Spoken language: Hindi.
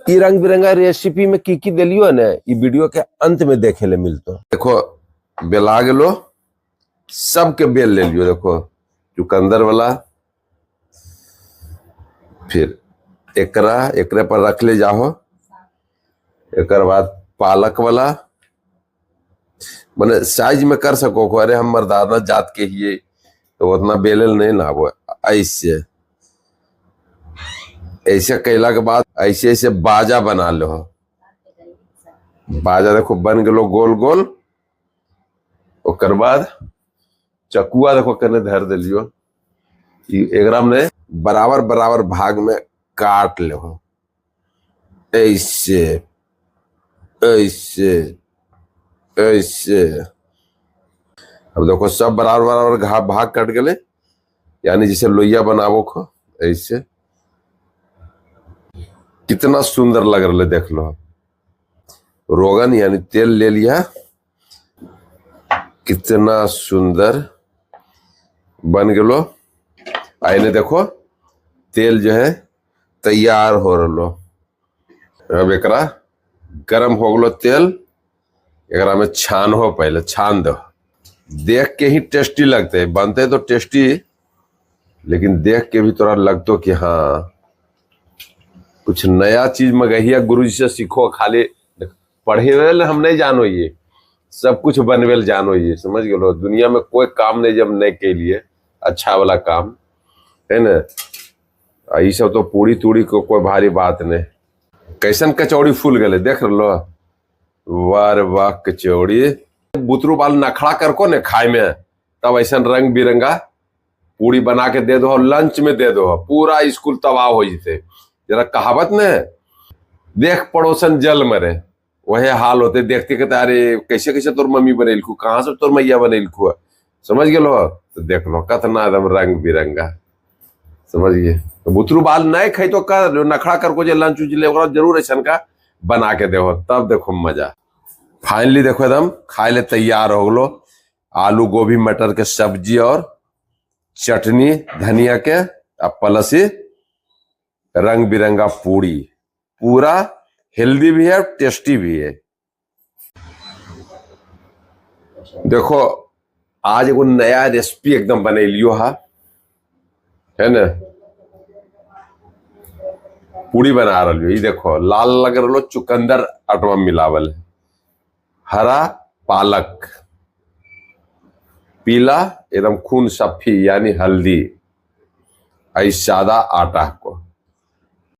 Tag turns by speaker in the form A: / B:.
A: ई रंग बिरंगा रेसिपी में की दिलियो ने ई वीडियो के अंत में देखे ले मिलतो। देखो बेला गेलो, सबके बेल ले लियो। देखो चुकंदर वाला, फिर एकरे पर रख ले जाओ। एक बाद पालक वाला, मैंने साइज में कर सको को। अरे हम मर्दाना जात के ही तो उतना बेलल नहीं ना वो। ऐसे ऐसे कैला के बाद ऐसे ऐसे बाजा बना लो। बाजा देखो बन गलो गोल गोल। ओकर बाद चकुआ देखो कने धर दिलियो। एकरा में बराबर बराबर भाग में काट लो। ऐसे ऐसे ऐसे। अब देखो सब बराबर बराबर भाग कट गए, यानी जैसे लोइया बनावो खो। ऐसे कितना सुंदर लग रहा है, देख लो। रोगन यानी तेल ले लिया, कितना सुंदर बन गलो। आईने देखो तेल जो है तैयार हो रहा। अब एकरा गरम हो गलो तेल, एकरा में छान हो। पहले छान दो। देख के ही टेस्टी लगते हैं, बनते तो टेस्टी, लेकिन देख के भी थोड़ा लगतो कि हाँ कुछ नया चीज मंगहिया गुरुजी से सीखो। खाली पढ़े हम नहीं जानो, ये सब कुछ बनवेल जानो। ये समझ गए, दुनिया में कोई काम नहीं जब नहीं के लिए अच्छा वाला काम है ना। ये सब तो पूरी तूड़ी को कोई भारी बात नहीं। कैसन कचौड़ी फूल गए देख लो। वाह वाह कचौड़ी। बुतरू बाल नखड़ा कर को ने खाए में, तब ऐसा रंग बिरंगा पूरी बना के दे दो, लंच में दे दो, पूरा स्कूल तबाह हो जाते। जरा कहावत ने देख पड़ोसन जल मरे, वही हाल होते। देखते कहते अरे कैसे कैसे तोर मम्मी बनेलखू, कहाँ से तोर मैया बनेलखू, समझ गेलो। तो देख लो कतना एकदम रंग बिरंगा, समझिए। तो बुतरू बाल नहीं खाई तो कर नखड़ा कर को जे लंच उच ले जरूर ऐसा का बना के दे, तब देखो मजा। फाइनली देखो एकदम खाए ले तैयार हो गलो। आलू गोभी मटर के सब्जी और चटनी धनिया के, अब प्लस रंग बिरंगा पूरी। पूरा हेल्दी भी है, टेस्टी भी है। देखो आज एगो नया रेसिपी एकदम बनेलियो है ना। पूरी बना रही। ये देखो लाल लग रहा, चुकंदर आटवा मिलावल है, हरा पालक, पीला एकदम खून सफी यानी हल्दी, आई सादा आटा को